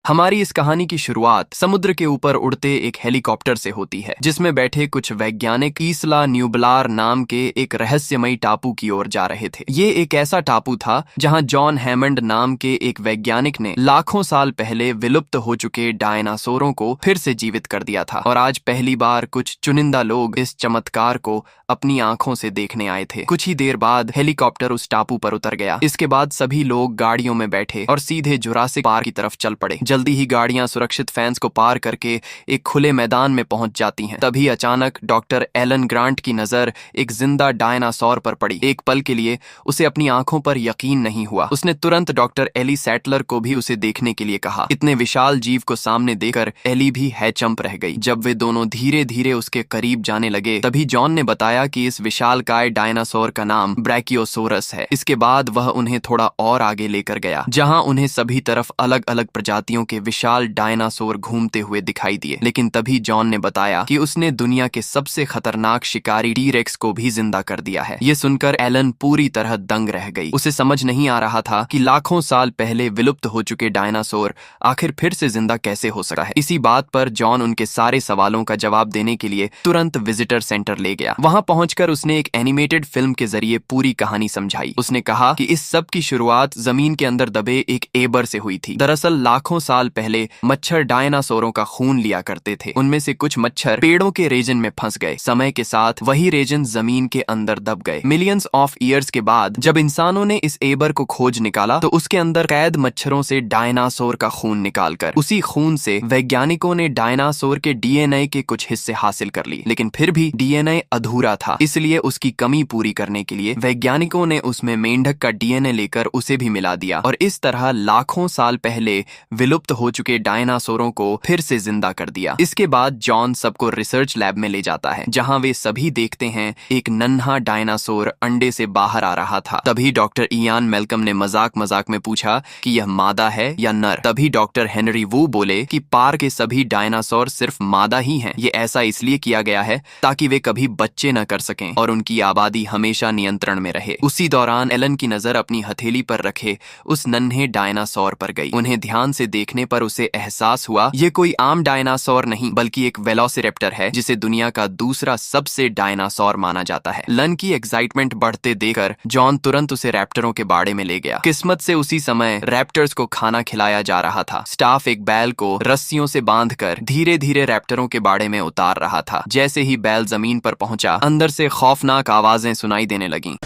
हमारी इस कहानी की शुरुआत समुद्र के ऊपर उड़ते एक हेलीकॉप्टर से होती है, जिसमें बैठे कुछ वैज्ञानिक ईस्ला न्यूबलार नाम के एक रहस्यमयी टापू की ओर जा रहे थे। ये एक ऐसा टापू था जहां जॉन हैमंड नाम के एक वैज्ञानिक ने लाखों साल पहले विलुप्त हो चुके डायनासोरों को फिर से जीवित कर दिया था, और आज पहली बार कुछ चुनिंदा लोग इस चमत्कार को अपनी आंखों से देखने आए थे। कुछ ही देर बाद हेलीकॉप्टर उस टापू पर उतर गया। इसके बाद सभी लोग गाड़ियों में बैठे और सीधे जुरासिक पार्क की तरफ चल पड़े। जल्दी ही गाड़ियां सुरक्षित फेंस को पार करके एक खुले मैदान में पहुंच जाती हैं। तभी अचानक डॉक्टर एलन ग्रांट की नजर एक जिंदा डायनासोर पर पड़ी। एक पल के लिए उसे अपनी आंखों पर यकीन नहीं हुआ। उसने तुरंत डॉक्टर एली सैटलर को भी उसे देखने के लिए कहा। इतने विशाल जीव को सामने देखकर एली भी हैचंप रह गई। जब वे दोनों धीरे धीरे उसके करीब जाने लगे, तभी जॉन ने बताया कि इस विशालकाय डायनासोर का नाम ब्रैकियोसोरस है। इसके बाद वह उन्हें थोड़ा और आगे लेकर गया, जहां उन्हें सभी तरफ अलग अलग प्रजातियों के विशाल डायनासोर घूमते हुए दिखाई दिए। लेकिन तभी जॉन ने बताया कि उसने दुनिया के सबसे खतरनाक शिकारी टी-रेक्स को भी जिंदा कर दिया है। ये सुनकर एलन पूरी तरह दंग रह गई। उसे समझ नहीं आ रहा था कि लाखों साल पहले विलुप्त हो चुके डायनासोर आखिर फिर से जिंदा कैसे हो सकता है। इसी बात पर जॉन उनके सारे सवालों का जवाब देने के लिए तुरंत विजिटर सेंटर ले गया। वहां पहुंचकर उसने एक एनिमेटेड फिल्म के जरिए पूरी कहानी समझाई। उसने कहा कि इस सब की शुरुआत जमीन के अंदर दबे एक एबर से हुई थी। दरअसल लाखों साल पहले मच्छर डायनासोरों का खून लिया करते थे। उनमें से कुछ मच्छर पेड़ों के रेजन में फंस गए। समय के साथ वही रेजन जमीन के अंदर दब गए। मिलियंस ऑफ ईयर्स के बाद जब इंसानों ने इस एबर को खोज निकाला, तो उसके अंदर कैद मच्छरों से डायनासोर का खून निकालकर उसी खून से वैज्ञानिकों ने डायनासोर के डीएनए के कुछ हिस्से हासिल कर लिए। लेकिन फिर भी डीएनए अधूरा था, इसलिए उसकी कमी पूरी करने के लिए वैज्ञानिकों ने उसमें मेंढक का डीएनए लेकर उसे भी मिला दिया, और इस तरह लाखों साल पहले विलुप्त हो चुके डायनासोरों को फिर से जिंदा कर दिया। इसके बाद जॉन सबको रिसर्च लैब में ले जाता है, जहां वे सभी देखते हैं एक नन्हा डायनासोर अंडे से बाहर आ रहा था। तभी डॉक्टर इयान मेलकम ने मजाक मजाक में पूछा कि यह मादा है या नर। तभी डॉक्टर हेनरी वू बोले कि पार्क के सभी डायनासोर सिर्फ मादा ही हैं। ये ऐसा इसलिए किया गया है ताकि वे कभी बच्चे न कर सकें और उनकी आबादी हमेशा नियंत्रण में रहे। उसी दौरान एलन की नजर अपनी हथेली पर रखे उस नन्हे डायनासोर पर गई। उन्हें ध्यान से देखने पर उसे एहसास हुआ ये कोई आम डायनासोर नहीं, बल्कि एक वेलोसिरेप्टर है, जिसे दुनिया का दूसरा सबसे डायनासोर माना जाता है। लन की एक्साइटमेंट बढ़ते देखकर जॉन तुरंत उसे रैप्टरों के बाड़े में ले गया। किस्मत से उसी समय रैप्टर्स को खाना खिलाया जा रहा था। स्टाफ एक बैल को रस्सियों से बांधकर धीरे धीरे रैप्टरों के बाड़े में उतार रहा था। जैसे ही बैल जमीन पर पहुंचा, अंदर से खौफनाक आवाजें सुनाई देने लगीं।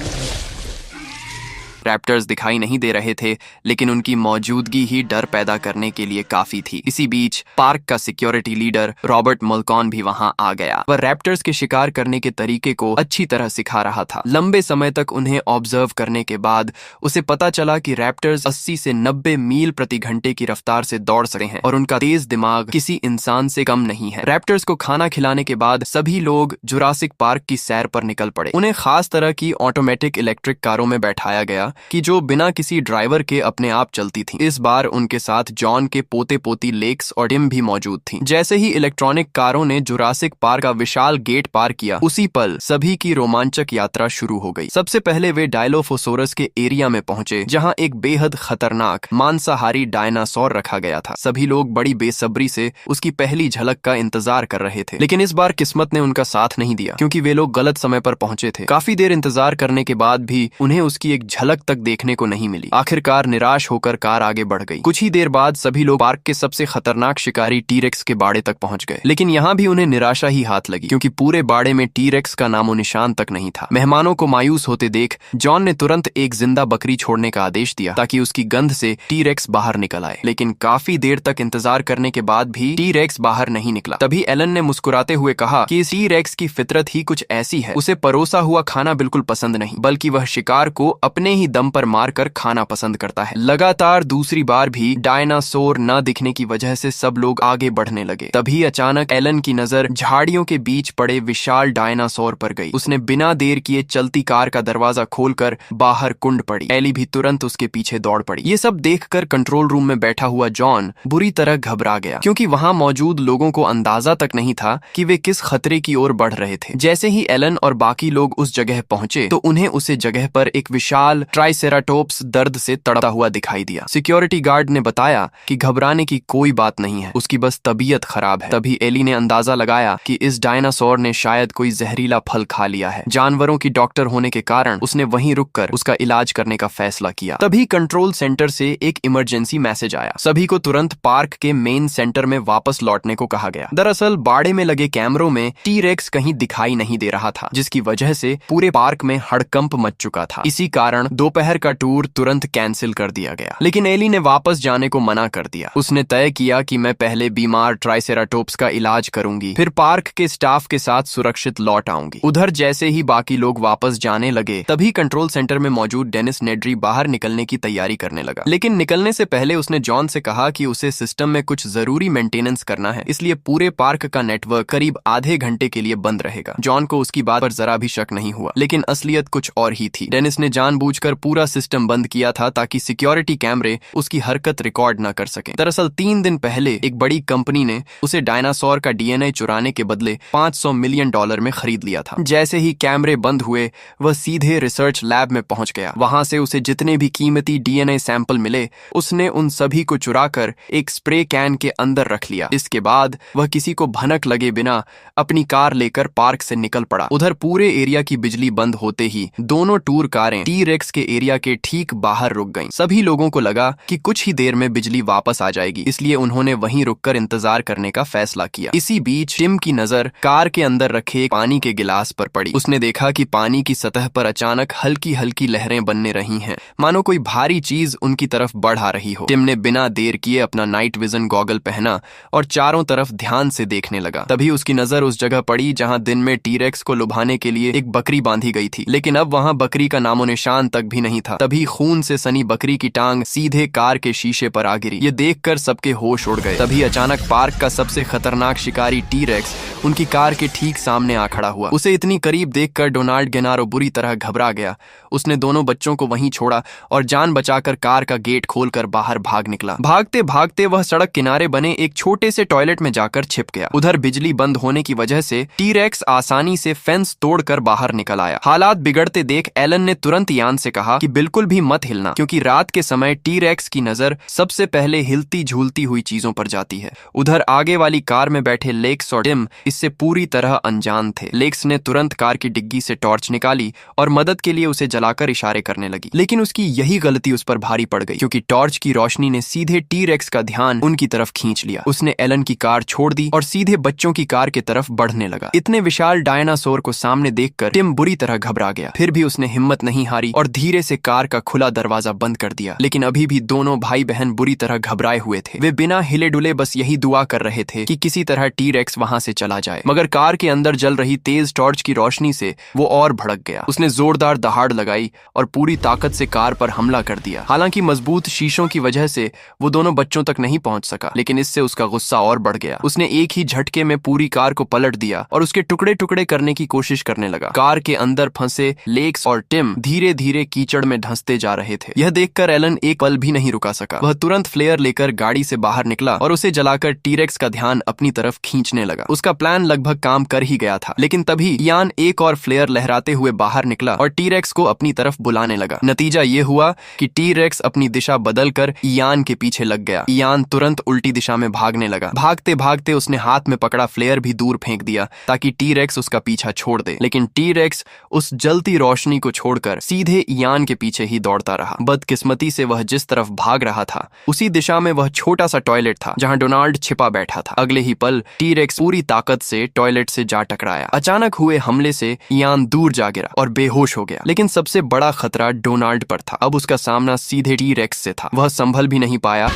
रैप्टर्स दिखाई नहीं दे रहे थे, लेकिन उनकी मौजूदगी ही डर पैदा करने के लिए काफी थी। इसी बीच पार्क का सिक्योरिटी लीडर रॉबर्ट मलकॉन भी वहां आ गया। वह रैप्टर्स के शिकार करने के तरीके को अच्छी तरह सिखा रहा था। लंबे समय तक उन्हें ऑब्जर्व करने के बाद उसे पता चला कि रैप्टर्स 80 से 90 मील प्रति घंटे की रफ्तार से दौड़ सकते हैं, और उनका तेज दिमाग किसी इंसान से कम नहीं है। रैप्टर्स को खाना खिलाने के बाद सभी लोग जुरासिक पार्क की सैर पर निकल पड़े। उन्हें खास तरह की ऑटोमेटिक इलेक्ट्रिक कारों में बैठाया गया कि जो बिना किसी ड्राइवर के अपने आप चलती थीं। इस बार उनके साथ जॉन के पोते पोती लेक्स और टिम भी मौजूद थीं। जैसे ही इलेक्ट्रॉनिक कारों ने जुरासिक पार्क का विशाल गेट पार किया, उसी पल सभी की रोमांचक यात्रा शुरू हो गई। सबसे पहले वे डायलोफोसोरस के एरिया में पहुंचे, जहां एक बेहद खतरनाक मांसाहारी डायनासोर रखा गया था। सभी लोग बड़ी बेसब्री से उसकी पहली झलक का इंतजार कर रहे थे। लेकिन इस बार किस्मत ने उनका साथ नहीं दिया, क्योंकि वे लोग गलत समय पर पहुंचे थे। काफी देर इंतजार करने के बाद भी उन्हें उसकी एक झलक तक देखने को नहीं मिली। आखिरकार निराश होकर कार आगे बढ़ गई। कुछ ही देर बाद सभी लोग पार्क के सबसे खतरनाक शिकारी टी-रेक्स के बाड़े तक पहुंच गए। लेकिन यहाँ भी उन्हें निराशा ही हाथ लगी, क्योंकि पूरे बाड़े में टी-रेक्स का नामो निशान तक नहीं था। मेहमानों को मायूस होते देख जॉन ने तुरंत एक जिंदा बकरी छोड़ने का आदेश दिया, ताकि उसकी गंध से टी-रेक्स बाहर निकल आए। लेकिन काफी देर तक इंतजार करने के बाद भी टी-रेक्स बाहर नहीं निकला। तभी एलन ने मुस्कुराते हुए कहा कि इस टी-रेक्स की फितरत ही कुछ ऐसी है, उसे परोसा हुआ खाना बिल्कुल पसंद नहीं, बल्कि वह शिकार को अपने ही दम पर मारकर खाना पसंद करता है। लगातार दूसरी बार भी डायनासोर न दिखने की वजह से सब लोग आगे बढ़ने लगे। तभी अचानक एलन की नजर झाड़ियों के बीच पड़े विशाल डायनासोर पर गई। उसने बिना देर किए चलती कार का दरवाजा खोलकर बाहर कुंड पड़ी। एली भी तुरंत उसके पीछे दौड़ पड़ी। ये सब देखकर कंट्रोल रूम में बैठा हुआ जॉन बुरी तरह घबरा गया, क्योंकि वहां मौजूद लोगों को अंदाजा तक नहीं था कि वे किस खतरे की ओर बढ़ रहे थे। जैसे ही एलन और बाकी लोग उस जगह पहुंचे, तो उन्हें उस जगह पर एक विशाल ट्राइसेराटोप्स दर्द से तड़पता हुआ दिखाई दिया। सिक्योरिटी गार्ड ने बताया कि घबराने की कोई बात नहीं है, उसकी बस तबीयत खराब है। तभी एली ने अंदाजा लगाया कि इस डायनासोर ने शायद कोई जहरीला फल खा लिया है। जानवरों की डॉक्टर होने के कारण उसने वहीं रुककर उसका इलाज करने का फैसला किया। तभी कंट्रोल सेंटर से एक इमरजेंसी मैसेज आया। सभी को तुरंत पार्क के मेन सेंटर में वापस लौटने को कहा गया। दरअसल बाड़े में लगे कैमरों में टी-रेक्स कहीं दिखाई नहीं दे रहा था, जिसकी वजह से पूरे पार्क में हड़कंप मच चुका था। इसी कारण दोपहर का टूर तुरंत कैंसिल कर दिया गया। लेकिन एली ने वापस जाने को मना कर दिया। उसने तय किया कि मैं पहले बीमार ट्राइसेराटोप्स का इलाज करूंगी, फिर पार्क के स्टाफ के साथ सुरक्षित लौट आऊंगी। उधर जैसे ही बाकी लोग वापस जाने लगे, तभी कंट्रोल सेंटर में मौजूद डेनिस नेड्री बाहर निकलने की तैयारी करने लगा। लेकिन निकलने से पहले उसने जॉन से कहा कि उसे सिस्टम में कुछ जरूरी मेंटेनेंस करना है, इसलिए पूरे पार्क का नेटवर्क करीब आधे घंटे के लिए बंद रहेगा। जॉन को उसकी बात पर जरा भी शक नहीं हुआ, लेकिन असलियत कुछ और ही थी। डेनिस ने जानबूझकर पूरा सिस्टम बंद किया था ताकि सिक्योरिटी कैमरे उसकी हरकत रिकॉर्ड न कर सकें। दरअसल 3 दिन पहले एक बड़ी कंपनी ने उसे डायनासोर का डीएनए चुराने के बदले $500 मिलियन में खरीद लिया था। जैसे ही कैमरे बंद हुए, वह सीधे रिसर्च लैब में पहुंच गया। वहां से उसे जितने भी कीमती डीएनए सैंपल मिले, उसने उन सभी को चुराकर एक स्प्रे कैन के अंदर रख लिया। इसके बाद वह किसी को भनक लगे बिना अपनी कार लेकर पार्क से निकल पड़ा। उधर पूरे एरिया की बिजली बंद होते ही दोनों टूर कारें टी-रेक्स के एरिया के ठीक बाहर रुक गईं। सभी लोगों को लगा कि कुछ ही देर में बिजली वापस आ जाएगी, इसलिए उन्होंने वहीं रुककर इंतजार करने का फैसला किया। इसी बीच टिम की नजर कार के अंदर रखे एक पानी के गिलास पर पड़ी। उसने देखा कि पानी की सतह पर अचानक हल्की हल्की लहरें बनने रही हैं, मानो कोई भारी चीज उनकी तरफ बढ़ आ रही हो। टिम ने बिना देर किए अपना नाइट विजन गॉगल पहना और चारों तरफ ध्यान से देखने लगा। तभी उसकी नजर उस जगह पड़ी जहां दिन में टी-रेक्स को लुभाने के लिए एक बकरी बांधी गई थी, लेकिन अब वहां बकरी का नामो निशान तक भी नहीं था। तभी खून से सनी बकरी की टांग सीधे कार के शीशे पर आ गिरी। ये देखकर सबके होश उड़ गए। तभी अचानक पार्क का सबसे खतरनाक शिकारी टी-रेक्स उनकी कार के ठीक सामने आ खड़ा हुआ। उसे इतनी करीब देखकर डोनाल्ड गेनारो बुरी तरह घबरा गया। उसने दोनों बच्चों को वहीं छोड़ा और जान बचाकर कार का गेट खोलकर बाहर भाग निकला। भागते भागते वह सड़क किनारे बने एक छोटे से टॉयलेट में जाकर छिप गया। उधर बिजली बंद होने की वजह से टी-रेक्स आसानी से फेंस तोड़कर बाहर निकल आया। हालात बिगड़ते देख एलन ने तुरंत यान से कहा कि बिल्कुल भी मत हिलना, क्योंकि रात के समय टी-रेक्स की नजर सबसे पहले हिलती झूलती हुई चीजों पर जाती है। उधर आगे वाली कार में बैठे लेक्स और टिम इससे पूरी तरह अनजान थे। लेक्स ने तुरंत कार की डिग्गी से टॉर्च निकाली और मदद के लिए उसे जलाकर इशारे करने लगी, लेकिन उसकी यही गलती उस पर भारी पड़ गई, क्योंकि टॉर्च की रोशनी ने सीधे टी-रेक्स का ध्यान उनकी तरफ खींच लिया। उसने एलन की कार छोड़ दी और सीधे बच्चों की कार की तरफ बढ़ने लगा। इतने विशाल डायनासोर को सामने देखकर टिम बुरी तरह घबरा गया। फिर भी उसने हिम्मत नहीं हारी और धीरे से कार का खुला दरवाजा बंद कर दिया। लेकिन अभी भी दोनों भाई बहन बुरी तरह घबराए हुए थे। वे बिना हिले डुले बस यही दुआ कर रहे थे कि किसी तरह टी-रेक्स वहां से चला जाए। मगर कार के अंदर जल रही तेज टॉर्च की रोशनी से वो और भड़क गया। उसने जोरदार दहाड़ लगाई और पूरी ताकत से कार पर हमला कर दिया। हालांकि मजबूत शीशों की वजह से वो दोनों बच्चों तक नहीं पहुंच सका, लेकिन इससे उसका गुस्सा और बढ़ गया। उसने एक ही झटके में पूरी कार को पलट दिया और उसके टुकड़े टुकड़े करने की कोशिश करने लगा। कार के अंदर फंसे लेक्स और टिम धीरे धीरे कीचड़ में धंसते जा रहे थे। यह देखकर एलन एक पल भी नहीं रुका सका। वह तुरंत फ्लेयर लेकर गाड़ी से बाहर निकला और उसे जलाकर टी-रेक्स का ध्यान अपनी तरफ खींचने लगा। उसका प्लान लगभग काम कर ही गया था, लेकिन तभी इयान एक और फ्लेयर लहराते हुए बाहर निकला और टी-रेक्स को अपनी तरफ बुलाने लगा। नतीजा ये हुआ कि टी-रेक्स अपनी दिशा बदलकर इयान के पीछे लग गया। इयान तुरंत उल्टी दिशा में भागने लगा। भागते भागते उसने हाथ में पकड़ा फ्लेयर भी दूर फेंक दिया ताकि टी-रेक्स उसका पीछा छोड़ दे, लेकिन टी-रेक्स उस जलती रोशनी को छोड़कर सीधे इयान के पीछे ही दौड़ता रहा। बदकिस्मती से वह जिस तरफ भाग रहा था उसी दिशा में वह छोटा सा टॉयलेट था जहां डोनाल्ड छिपा बैठा था। अगले ही पल टी-रेक्स पूरी ताकत से टॉयलेट से जा टकराया। अचानक हुए हमले से इयान दूर जा गिरा और बेहोश हो गया। लेकिन सबसे बड़ा खतरा डोनाल्ड पर था। अब उसका सामना सीधे टी-रेक्स से था। वह संभल भी नहीं पाया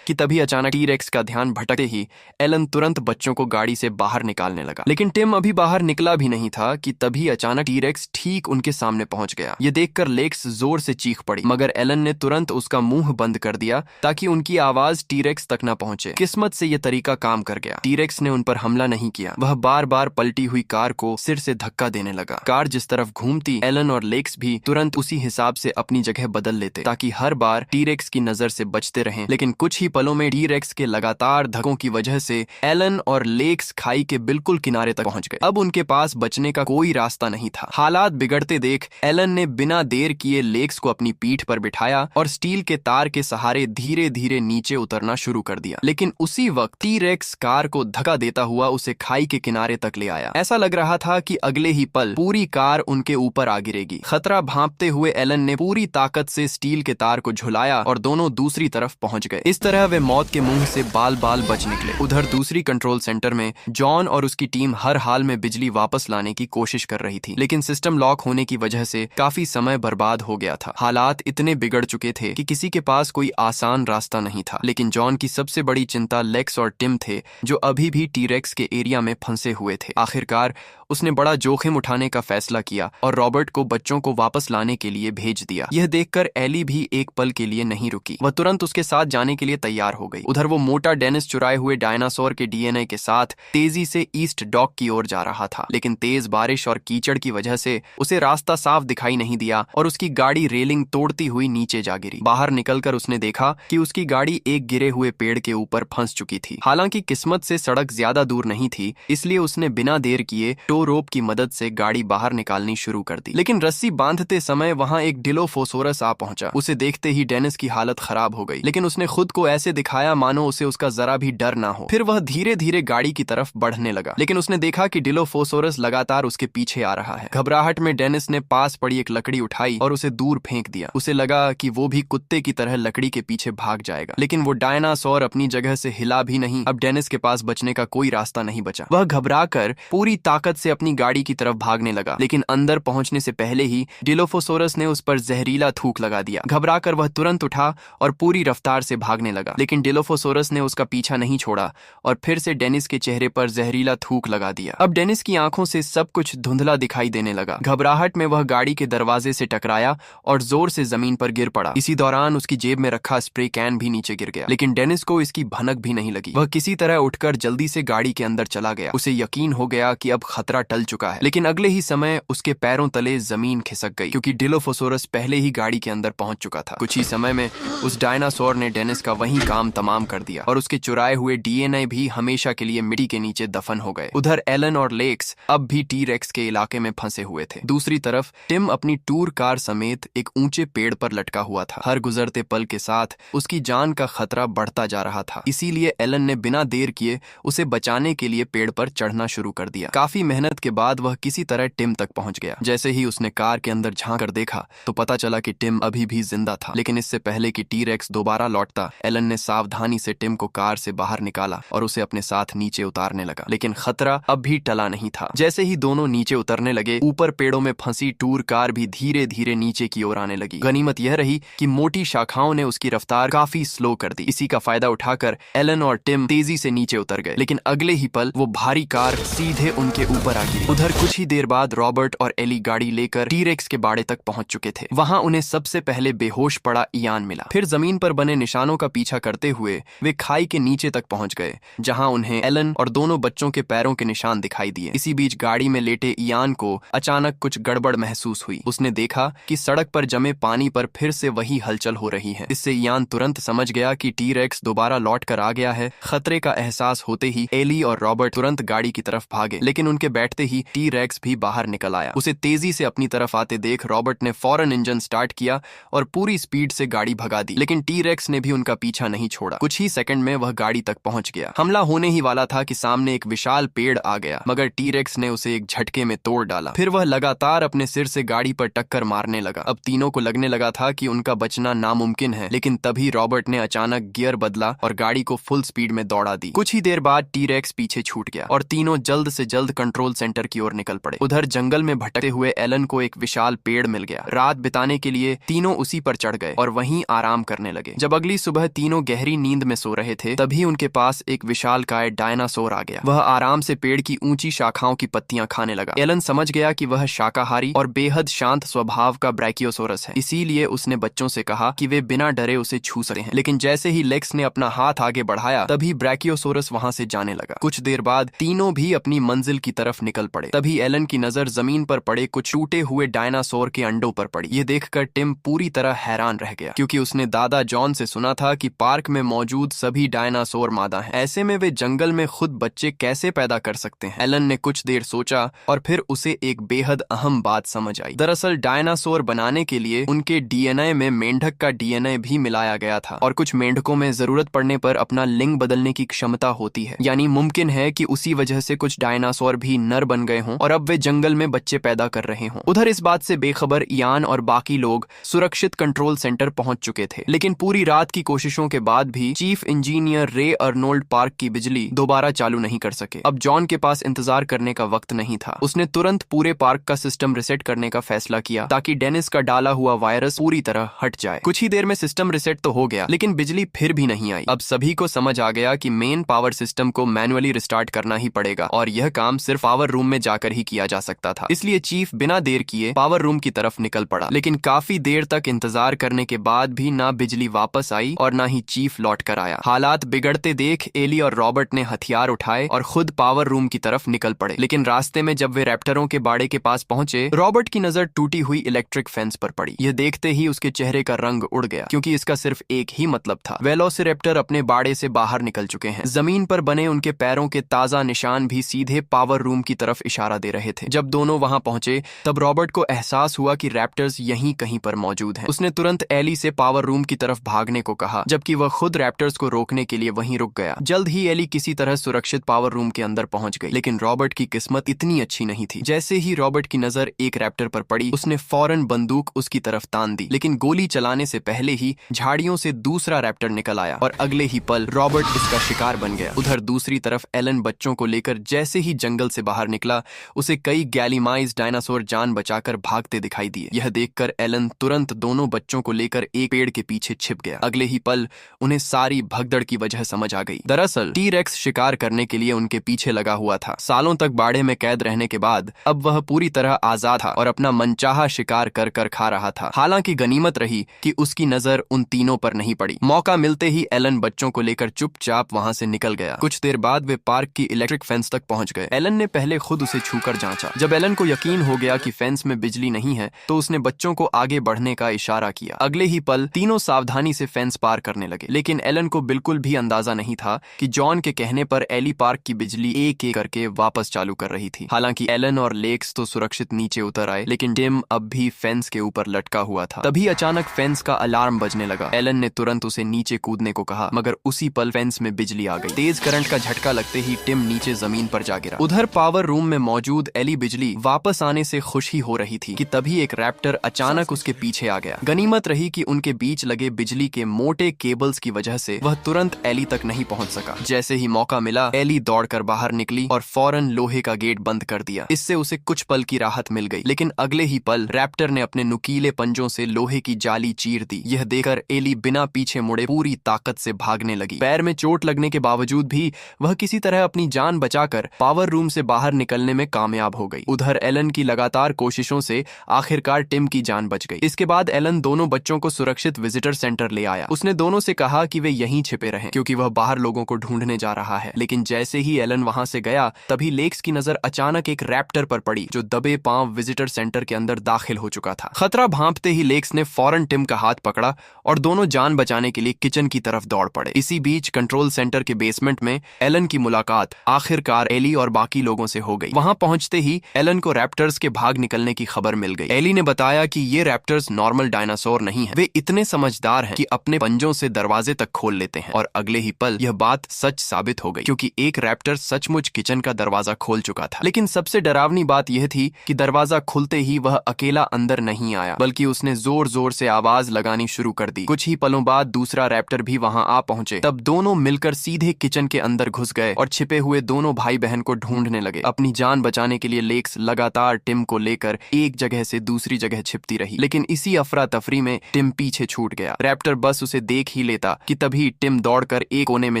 कि तभी अचानक टी-रेक्स का ध्यान भटकते ही एलन तुरंत बच्चों को गाड़ी से बाहर निकालने लगा। लेकिन टिम अभी बाहर निकला भी नहीं था कि तभी अचानक टी-रेक्स ठीक उनके सामने पहुंच गया। ये देखकर लेक्स जोर से चीख पड़ी, मगर एलन ने तुरंत उसका मुंह बंद कर दिया ताकि उनकी आवाज टी-रेक्स तक न पहुंचे। किस्मत से यह तरीका काम कर गया। टी-रेक्स ने उन पर हमला नहीं किया। वह बार बार पलटी हुई कार को सिर से धक्का देने लगा। कार जिस तरफ घूमती, एलन और लेक्स भी तुरंत उसी हिसाब से अपनी जगह बदल लेते ताकि हर बार टी-रेक्स की नजर से बचते रहें। लेकिन कुछ ही पलों में टी-रेक्स के लगातार धक्कों की वजह से एलन और लेक्स खाई के बिल्कुल किनारे तक पहुंच गए। अब उनके पास बचने का कोई रास्ता नहीं था। हालात बिगड़ते देख एलन ने बिना देर किए लेक्स को अपनी पीठ पर बिठाया और स्टील के तार के सहारे धीरे धीरे नीचे उतरना शुरू कर दिया। लेकिन उसी वक्त टी-रेक्स कार को धक्का देता हुआ उसे खाई के किनारे तक ले आया। ऐसा लग रहा था कि अगले ही पल पूरी कार उनके ऊपर आ गिरेगी। खतरा भांपते हुए एलन ने पूरी ताकत से स्टील के तार को झुलाया और दोनों दूसरी तरफ पहुंच गए। इस तरह वे मौत के मुंह से बाल बाल बच निकले। उधर दूसरी कंट्रोल सेंटर में जॉन और उसकी टीम हर हाल में बिजली वापस लाने की कोशिश कर रही थी, लेकिन सिस्टम लॉक होने की वजह से काफी समय बर्बाद हो गया था। हालात इतने बिगड़ चुके थे कि किसी के पास कोई आसान रास्ता नहीं था। लेकिन जॉन की सबसे बड़ी चिंता लेक्स और टिम थे, जो अभी भी टी-रेक्स के एरिया में फंसे हुए थे। आखिरकार उसने बड़ा जोखिम उठाने का फैसला किया और रॉबर्ट को बच्चों को वापस लाने के लिए भेज दिया। यह देखकर एली भी एक पल के लिए नहीं रुकी। वह तुरंत उसके साथ जाने के लिए तैयार हो गई। उधर वो मोटा डेनिस चुराए हुए डायनासोर के डीएनए के साथ तेजी से ईस्ट डॉक की ओर जा रहा था, लेकिन तेज बारिश और कीचड़ की वजह से उसे रास्ता साफ दिखाई नहीं दिया और उसकी गाड़ी रेलिंग तोड़ती हुई नीचे जा गिरी। बाहर निकलकर उसने देखा कि उसकी गाड़ी एक गिरे हुए पेड़ के ऊपर फंस चुकी थी। हालांकि किस्मत से सड़क ज्यादा दूर नहीं थी, इसलिए उसने बिना देर किए टो रोप की मदद से गाड़ी बाहर निकालनी शुरू कर दी। लेकिन रस्सी बांधते समय वहां एक डिलोफोसोरस आ पहुंचा। उसे देखते ही डेनिस की हालत खराब हो गई, लेकिन उसने खुद को ऐसे दिखाया मानो उसे उसका जरा भी डर ना हो। फिर वह धीरे धीरे गाड़ी की तरफ बढ़ने लगा, लेकिन उसने देखा कि डिलोफोसोरस लगातार उसके पीछे आ रहा है। घबराहट में डेनिस ने पास पड़ी एक लकड़ी उठाई और उसे दूर फेंक दिया। उसे लगा कि वो भी कुत्ते की तरह लकड़ी के पीछे भाग जाएगा, लेकिन वो डायनासोर अपनी जगह से हिला भी नहीं। अब डेनिस के पास बचने का कोई रास्ता नहीं बचा। वह घबराकर पूरी ताकत से अपनी गाड़ी की तरफ भागने लगा, लेकिन अंदर पहुंचने से पहले ही डिलोफोसोरस ने उस पर जहरीला थूक लगा दिया। घबराकर वह तुरंत उठा और पूरी रफ्तार से भागने लगा, लेकिन डिलोफोसोरस ने उसका पीछा नहीं छोड़ा और फिर से डेनिस के चेहरे पर जहरीला थूक लगा दिया। अब डेनिस की आंखों से सब कुछ धुंधला दिखाई देने लगा। घबराहट में वह गाड़ी के दरवाजे से टकराया और जोर से जमीन पर गिर पड़ा। इसी दौरान उसकी जेब में रखा स्प्रे कैन भी नीचे गिर गया, लेकिन डेनिस को इसकी भनक भी नहीं लगी। वह किसी तरह उठकर जल्दी से गाड़ी के अंदर चला गया। उसे यकीन हो गया कि अब खतरा टल चुका है, लेकिन अगले ही समय उसके पैरों तले जमीन खिसक गई, क्योंकि डिलोफोसोरस पहले ही गाड़ी के अंदर पहुंच चुका था। कुछ ही समय में उस डायनासोर ने डेनिस का वही काम तमाम कर दिया और उसके चुराए हुए डीएनए भी हमेशा के लिए मिट्टी के नीचे दफन हो गए। उधर एलन और लेक्स अब भी टी-रेक्स के इलाके में फंसे हुए थे। दूसरी तरफ टिम अपनी टूर कार समेत एक ऊंचे पेड़ पर लटका हुआ था। हर गुजरते पल के साथ उसकी जान का खतरा बढ़ता जा रहा था। इसीलिए एलन ने बिना देर किए उसे बचाने के लिए पेड़ पर चढ़ना शुरू कर दिया। काफी मेहनत के बाद वह किसी तरह टिम तक पहुंच गया। जैसे ही उसने कार के अंदर झांक कर देखा तो पता चला कि टिम अभी भी जिंदा था। लेकिन इससे पहले कि टी-रेक्स दोबारा लौटता, एलन ने सावधानी से टिम को कार से बाहर निकाला और उसे अपने साथ नीचे उतारने लगा। लेकिन खतरा अब भी टला नहीं था। जैसे ही दोनों नीचे उतरने लगे, ऊपर पेड़ों में फंसी टूर कार भी धीरे धीरे नीचे की ओर आने लगी। गनीमत यह रही कि मोटी शाखाओं ने उसकी रफ्तार काफी स्लो कर दी। इसी का फायदा उठाकर एलन और टिम तेजी से नीचे उतर गए, लेकिन अगले ही पल वो भारी कार सीधे उनके ऊपर आ गिरी। उधर कुछ ही देर बाद रॉबर्ट और एली गाड़ी लेकर टी-रेक्स के बाड़े तक पहुंच चुके थे। वहां उन्हें सबसे पहले बेहोश पड़ा इयान मिला। फिर जमीन पर बने निशानों का पीछा करते हुए वे खाई के नीचे तक पहुंच गए, जहां उन्हें एलन और दोनों बच्चों के पैरों के निशान दिखाई दिए। इसी बीच गाड़ी में लेटे इयान को अचानक कुछ गड़बड़ महसूस हुई। उसने देखा कि सड़क पर जमे पानी पर फिर से वही हलचल हो रही है। इससे इयान तुरंत समझ गया कि टी-रेक्स दोबारा लौट कर आ गया है। खतरे का एहसास होते ही एली और रॉबर्ट तुरंत गाड़ी की तरफ भागे, लेकिन उनके बैठते ही टी-रेक्स भी बाहर निकल आया। उसे तेजी से अपनी तरफ आते देख रॉबर्ट ने फौरन इंजन स्टार्ट किया और पूरी स्पीड से गाड़ी भगा दी, लेकिन टी-रेक्स ने भी उनका पीछा नहीं छोड़ा। कुछ ही सेकंड में वह गाड़ी तक पहुंच गया। हमला होने ही वाला था कि सामने एक विशाल पेड़ आ गया, मगर टी-रेक्स ने उसे एक झटके में तोड़ डाला। फिर वह लगातार अपने सिर से गाड़ी पर टक्कर मारने लगा। अब तीनों को लगने लगा था कि उनका बचना नामुमकिन है, लेकिन तभी रॉबर्ट ने अचानक गियर बदला और गाड़ी को फुल स्पीड में दौड़ा दी। कुछ ही देर बाद टी-रेक्स पीछे छूट गया और तीनों जल्द से जल्द कंट्रोल सेंटर की ओर निकल पड़े। उधर जंगल में भटकते हुए एलन को एक विशाल पेड़ मिल गया। रात बिताने के लिए तीनों उसी पर चढ़ गए और वहीं आराम करने लगे। जब अगली सुबह तीनों गहरी नींद में सो रहे थे, तभी उनके पास एक विशालकाय डायनासोर आ गया। वह आराम से पेड़ की ऊंची शाखाओं की पत्तियां खाने लगा। एलन समझ गया कि वह शाकाहारी और बेहद शांत स्वभाव का ब्रैकियोसोरस है, इसीलिए उसने बच्चों से कहा कि वे बिना डरे उसे छू सकते हैं। लेकिन जैसे ही लेक्स ने अपना हाथ आगे बढ़ाया, तभी ब्रैकियोसोरस वहां से जाने लगा। कुछ देर बाद तीनों भी अपनी मंजिल की तरफ निकल पड़े। तभी एलन की नजर जमीन पर पड़े कुछ टूटे हुए डायनासोर के अंडों पर पड़ी। ये देखकर टिम पूरी तरह हैरान रह गया, क्योंकि उसने दादा जॉन से सुना था कि पार्क में मौजूद सभी डायनासोर मादा हैं। ऐसे में वे जंगल में खुद बच्चे कैसे पैदा कर सकते हैं? एलन ने कुछ देर सोचा और फिर उसे एक बेहद अहम बात समझ आई। दरअसल डायनासोर बनाने के लिए उनके डीएनए में मेंढक का डीएनए भी मिलाया गया था और कुछ मेंढकों में जरूरत पड़ने पर अपना लिंग बदलने की क्षमता होती है। यानी मुमकिन है कि उसी वजह से कुछ डायनासोर भी नर बन गए हों और अब वे जंगल में बच्चे पैदा कर रहे हों। उधर इस बात से बेखबर इयान और बाकी लोग सुरक्षित कंट्रोल सेंटर पहुंच चुके थे, लेकिन पूरी रात की कोशिशों के बाद भी चीफ इंजीनियर रे अर्नोल्ड पार्क की बिजली दोबारा चालू नहीं कर सके। अब जॉन के पास इंतजार करने का वक्त नहीं था। उसने तुरंत पूरे पार्क का सिस्टम रिसेट करने का फैसला किया ताकि डेनिस का डाला हुआ वायरस पूरी तरह हट जाए। कुछ ही देर में सिस्टम रिसेट तो हो गया, लेकिन बिजली फिर भी नहीं आई। अब सभी को समझ आ गया कि मेन पावर सिस्टम को मैनुअली रिस्टार्ट करना ही पड़ेगा और यह काम सिर्फ पावर रूम में जाकर ही किया जा सकता था। इसलिए चीफ बिना देर किए पावर रूम की तरफ निकल पड़ा, लेकिन काफी देर तक इंतजार करने के बाद भी ना बिजली वापस आई और ना ही चीफ लौट कर आया। हालात बिगड़ते देख एली और रॉबर्ट ने हथियार उठाए और खुद पावर रूम की तरफ निकल पड़े, लेकिन रास्ते में जब वे रैप्टरों के बाड़े के पास पहुंचे, रॉबर्ट की नजर टूटी हुई इलेक्ट्रिक फेंस पर पड़ी। यह देखते ही उसके चेहरे का रंग उड़ गया, क्योंकि इसका सिर्फ एक ही मतलब था, वेलोसिरैप्टर अपने बाड़े से बाहर निकल चुके हैं। जमीन पर बने उनके पैरों के ताजा निशान भी सीधे पावर रूम की तरफ इशारा दे रहे थे। जब दोनों वहां पहुंचे तब रॉबर्ट को एहसास हुआ कि रैप्टर्स यहीं कहीं पर मौजूद हैं। उसने तुरंत एली से पावर रूम की तरफ भागने को कहा, जबकि वह खुद रैप्टर्स को रोकने के लिए वहीं रुक गया। जल्द ही एली किसी तरह सुरक्षित पावर रूम के अंदर पहुंच गई, लेकिन रॉबर्ट की किस्मत इतनी अच्छी नहीं थी। जैसे ही रॉबर्ट की नजर एक रैप्टर पर पड़ी, उसने फौरन बंदूक उसकी तरफ तान दी, लेकिन गोली चलाने से पहले ही झाड़ियों से दूसरा रैप्टर निकल आया और अगले ही पल रॉबर्ट उसका शिकार बन गया। उधर दूसरी तरफ एलन बच्चों को लेकर जैसे ही जंगल से बाहर निकला, उसे कई गैलीमाइज डायनासोर जान बचाकर भागते दिखाई दिए। यह देखकर एलन तुरंत दोनों बच्चों को लेकर एक पेड़ के पीछे छिप गया। अगले ही पल उन्हें सारी भगदड़ की वजह समझ आ गई। दरअसल टी-रेक्स शिकार करने के लिए उनके पीछे लगा हुआ था। सालों तक बाड़े में कैद रहने के बाद अब वह पूरी तरह आजाद था और अपना मनचाहा शिकार कर कर खा रहा था। हालांकि गनीमत रही कि उसकी नजर उन तीनों पर नहीं पड़ी। मौका मिलते ही एलन बच्चों को लेकर चुपचाप वहां से निकल गया। कुछ देर बाद वे पार्क की इलेक्ट्रिक फेंस तक पहुंच गए। एलन ने पहले खुद उसे छूकर जांचा। जब एलन को यकीन हो गया कि फेंस में बिजली नहीं है, तो उसने बच्चों को आगे बढ़ने का इशारा किया। अगले ही पल तीनों सावधानी से फेंस पार करने लगे, लेकिन एलन को बिल्कुल भी अंदाजा नहीं था कि जॉन के कहने पर एली पार्क की बिजली एक एक करके वापस चालू कर रही थी। हालांकि एलन और लेक्स तो सुरक्षित नीचे उतर आए, लेकिन टिम अब भी फेंस के ऊपर लटका हुआ था। तभी अचानक फेंस का अलार्म बजने लगा। एलन ने तुरंत उसे नीचे कूदने को कहा, मगर उसी पल फेंस में बिजली आ गई। तेज करंट का झटका लगते ही टिम नीचे जमीन पर जा गिरा। उधर पावर रूम में मौजूद एली बिजली वापस आने से खुश ही हो रही थी कि तभी एक रैप्टर अचानक उसके पीछे आ गया। गनीमत रही कि उनके बीच लगे बिजली के मोटे केबल्स की वजह से वह तुरंत एली तक नहीं पहुंच सका। जैसे ही मौका मिला, एली दौड़कर बाहर निकली और फौरन लोहे का गेट बंद कर दिया। इससे उसे कुछ पल की राहत मिल गई, लेकिन अगले ही पल रैप्टर ने अपने नुकीले पंजों से लोहे की जाली चीर दी। यह देखकर एली बिना पीछे मुड़े पूरी ताकत से भागने लगी। पैर में चोट लगने के बावजूद भी वह किसी तरह अपनी जान बचाकर पावर रूम से बाहर निकलने में कामयाब हो गई। उधर एलन की लगातार कोशिशों से आखिरकार टिम की जान बच गई। इसके बाद एलन दोनों बच्चों को सुरक्षित विजिटर सेंटर ले आया। उसने दोनों से कहा कि वे यहीं छिपे रहें, क्योंकि वह बाहर लोगों को ढूंढने जा रहा है। लेकिन जैसे ही एलन वहां से गया, तभी लेक्स की नजर अचानक एक रैप्टर पर पड़ी, जो दबे पांव विजिटर सेंटर के अंदर दाखिल हो चुका था। खतरा भांपते ही लेक्स ने फौरन टिम का हाथ पकड़ा और दोनों जान बचाने के लिए किचन की तरफ दौड़ पड़े। इसी बीच कंट्रोल सेंटर के बेसमेंट में एलन की मुलाकात आखिरकार एली और बाकी लोगों से हो गई। वहां पहुंचते ही एलन को रैप्टर्स के भाग निकलने की खबर मिल गई। एली ने बताया कि ये रैप्टर्स नॉर्मल डायनासोर नहीं है। वे इतने समझदार हैं कि अपने पंजों से दरवाजे तक खोल लेते हैं। और अगले ही पल यह बात सच साबित हो गई, क्योंकि एक रैप्टर सचमुच किचन का दरवाजा खोल चुका था। लेकिन सबसे डरावनी बात यह थी कि दरवाजा खुलते ही वह अकेला अंदर नहीं आया, बल्कि उसने जोर जोर से आवाज लगानी शुरू कर दी। कुछ ही पलों बाद दूसरा रैप्टर भी वहां आ पहुंचे। तब दोनों मिलकर सीधे किचन के अंदर घुस गए और छिपे हुए दोनों भाई बहन को ढूंढने लगे। अपनी जान बचाने के लिए लेक्स लगातार टिम को लेकर एक जगह से दूसरी जगह छिपती रही, लेकिन इसी अफरा तफरी में टिम पीछे छूट गया। रैप्टर बस उसे देख ही लेता कि तभी टिम दौड़कर एक कोने में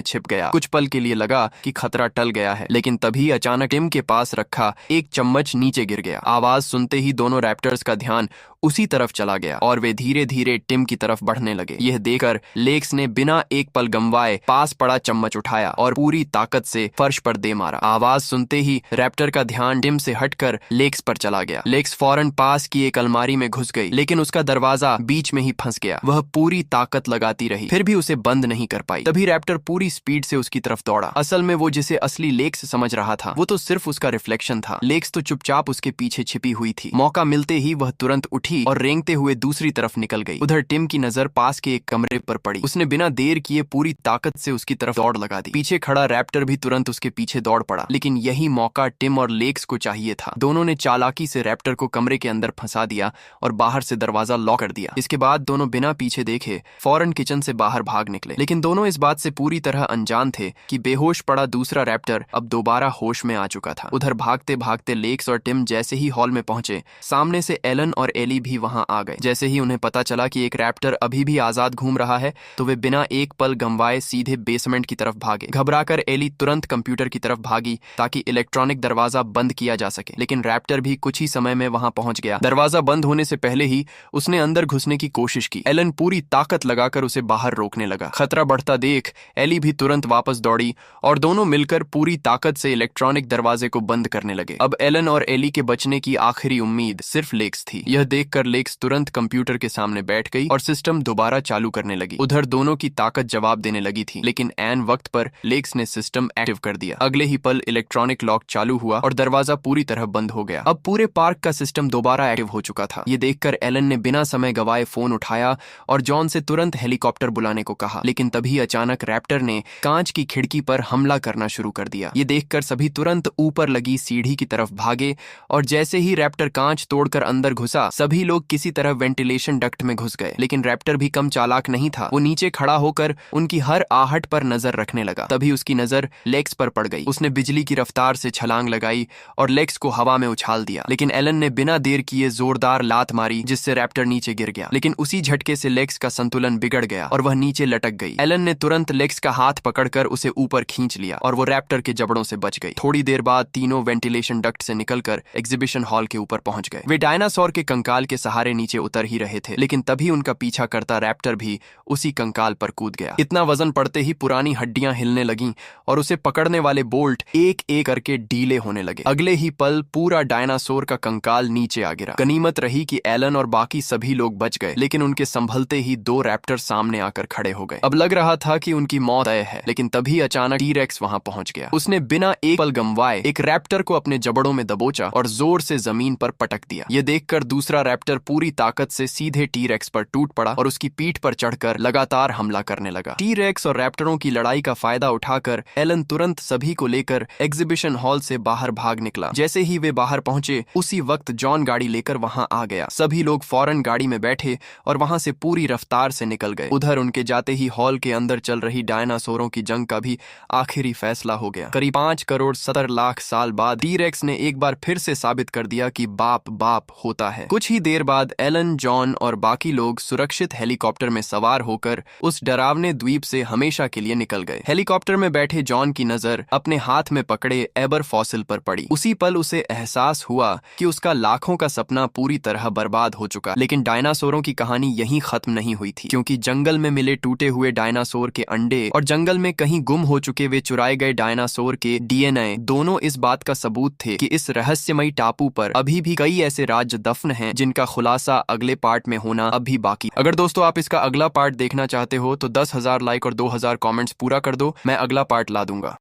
छिप गया। कुछ पल के लिए लगा कि खतरा टल गया है, लेकिन तभी अचानक टिम के पास रखा एक चम्मच नीचे गिर गया। आवाज सुनते ही दोनों रैप्टर्स का ध्यान उसी तरफ चला गया और वे धीरे धीरे टिम की तरफ बढ़ने लगे। यह देखकर लेक्स ने बिना एक पल गंवाए पास पड़ा चम्मच उठाया और पूरी ताकत से फर्श पर दे मारा। आवाज सुनते ही रैप्टर का ध्यान टिम से हटकर लेक्स पर चला गया। लेक्स फौरन पास की एक अलमारी में घुस गई, लेकिन उसका दरवाजा बीच में ही फंस गया। वह पूरी ताकत लगाती रही, फिर भी उसे बंद नहीं कर पाई। तभी रैप्टर पूरी स्पीड से उसकी तरफ दौड़ा। असल में वो जिसे असली लेक्स समझ रहा था वो तो सिर्फ उसका रिफ्लेक्शन था। लेक्स तो चुपचाप उसके पीछे छिपी हुई थी। मौका मिलते ही वह तुरंत उठी और रेंगते हुए दूसरी तरफ निकल गई। उधर टिम की नजर पास के एक कमरे पर पड़ी। उसने बिना देर किए पूरी ताकत से उसकी तरफ दौड़ लगा दी। पीछे खड़ा रैप्टर भी तुरंत उसके पीछे दौड़ पड़ा, लेकिन यही मौका टिम और लेक्स को चाहिए था। दोनों ने चालाकी से रैप्टर को कमरे के अंदर फंसा दिया और बाहर से दरवाजा लॉक कर दिया। इसके बाद दोनों बिना पीछे देखे फौरन किचन से बाहर भाग निकले, लेकिन दोनों इस बात से पूरी तरह अनजान थे कि बेहोश पड़ा दूसरा रैप्टर अब दोबारा होश में आ चुका था। उधर भागते भागते लेक्स और टिम जैसे ही हॉल में पहुंचे, सामने से एलन और एली भी वहां आ गए। जैसे ही उन्हें पता चला कि एक रैप्टर अभी भी आजाद घूम रहा है तो वे बिना एक पल गंवाए सीधे बेसमेंट की तरफ भागे। घबराकर एली तुरंत कंप्यूटर की तरफ भागी ताकि इलेक्ट्रॉनिक दरवाजा बंद किया जा सके, लेकिन रैप्टर भी कुछ ही समय में वहां पहुंच गया। दरवाजा बंद होने से पहले ही उसने अंदर घुसने की कोशिश की। एलन पूरी ताकत लगाकर उसे बाहर रोकने लगा। खतरा बढ़ता देख एली भी तुरंत वापस दौड़ी और दोनों मिलकर पूरी ताकत से इलेक्ट्रॉनिक दरवाजे को बंद करने लगे। अब एलन और एली के बचने की आखिरी उम्मीद सिर्फ लेक्स थी। यह देखकर लेक्स तुरंत कंप्यूटर के सामने बैठ गई और सिस्टम दोबारा चालू करने लगी। उधर दोनों की ताकत जवाब देने लगी थी, लेकिन ऐन वक्त पर लेक्स ने सिस्टम एक्टिव कर दिया। अगले ही पल इलेक्ट्रॉनिक लॉक चालू हुआ और दरवाजा पूरी तरह बंद हो गया। अब पूरे पार्क का सिस्टम दोबारा एक्टिव हो चुका था। ये देखकर एलन ने बिना समय गवाए फोन उठाया और जॉन से तुरंत हेलीकॉप्टर बुलाने को कहा, लेकिन तभी अचानक रैप्टर ने कांच की खिड़की पर हमला करना शुरू कर दिया। ये देखकर सभी तुरंत ऊपर लगी सीढ़ी की तरफ भागे और जैसे ही रैप्टर कांच तोड़कर अंदर घुसा, सभी लोग किसी तरह वेंटिलेशन डक्ट में घुस गए। लेकिन रैप्टर भी कम चालाक नहीं था। वो नीचे खड़ा होकर उनकी हर आहट पर नजर रखने लगा। तभी उसकी नजर लेक्स पर पड़ गई। उसने बिजली की रफ्तार से छलांग लगाई और लेक्स को हवा में उछाल दिया, लेकिन एलन ने बिना देर किए जोरदार लात मारी जिससे रैप्टर नीचे गिर गया। लेकिन उसी झटके से लेक्स का संतुलन बिगड़ गया और वह नीचे लटक गई। एलन ने तुरंत लेक्स का हाथ पकड़कर उसे ऊपर खींच लिया और वो रैप्टर के जबड़ों से बच गई। थोड़ी देर बाद तीनों वेंटिलेशन डक्ट से निकलकर एग्जीबिशन हॉल के ऊपर पहुंच गए। वे डायनासोर के कंकाल के सहारे नीचे उतर ही रहे थे, लेकिन तभी उनका पीछा करता रैप्टर भी उसी कंकाल पर कूद गया। इतना वजन पड़ते ही पुरानी हड्डियां हिलने लगीं और उसे पकड़ने वाले बोल्ट एक एक करके ढीले होने लगे। अगले ही पल पूरा डायनासोर का कंकाल नीचे आ गिरा। गनीमत रही कि एलन और बाकी सभी लोग बच गए, लेकिन उनके संभलते ही दो रैप्टर सामने आकर खड़े हो गए। अब लग रहा था कि उनकी मौत तय है, लेकिन तभी अचानक टी-रेक्स वहां पहुंच गया। उसने बिना एक पल गंवाए एक रैप्टर को अपने जबड़ों में दबोचा और जोर से जमीन पर पटक दिया। यह देखकर दूसरा रैप्टर पूरी ताकत से सीधे टी-रेक्स पर टूट पड़ा और उसकी पीठ पर चढ़कर लगातार हमला करने लगा। टी-रेक्स और रैप्टरों की लड़ाई का फायदा उठाकर एलन तुरंत सभी को लेकर एग्जीबिशन हॉल से बाहर भाग निकला। जैसे ही वे बाहर पहुंचे, उसी वक्त जॉन गाड़ी लेकर वहां आ गया। सभी लोग फौरन गाड़ी में बैठे और वहां से पूरी रफ्तार से निकल गए। उधर उनके जाते ही हॉल के अंदर चल रही डायनासोरों की जंग का भी आखिरी फैसला हो गया। करीब 5,70,00,000 साल बाद टी-रेक्स ने एक बार फिर से साबित कर दिया कि बाप बाप होता है। कुछ ही देर बाद एलन, जॉन और बाकी लोग सुरक्षित हेलीकॉप्टर में सवार होकर उस डरावने द्वीप से हमेशा के लिए निकल गए। हेलीकॉप्टर में बैठे जॉन की नजर अपने हाथ में पकड़े एबर फॉसिल पर पड़ी। उसी पल उसे एहसास हुआ कि उसका लाखों का सपना पूरी तरह बर्बाद हो चुका। लेकिन डायनासोरों की कहानी यहीं खत्म नहीं हुई थी, क्योंकि जंगल में मिले टूटे हुए डायनासोर के अंडे और जंगल में कहीं गुम हो चुके वे चुराए गए डायनासोर के डीएनए दोनों इस बात का सबूत थे कि इस रहस्यमयी टापू पर अभी भी कई ऐसे राज्य दफन हैं जिनका खुलासा अगले पार्ट में होना अभी बाकी। अगर दोस्तों आप इसका अगला पार्ट देखना चाहते हो तो 10,000 लाइक और 2,000 कमेंट्स पूरा कर दो, मैं अगला पार्ट ला दूंगा।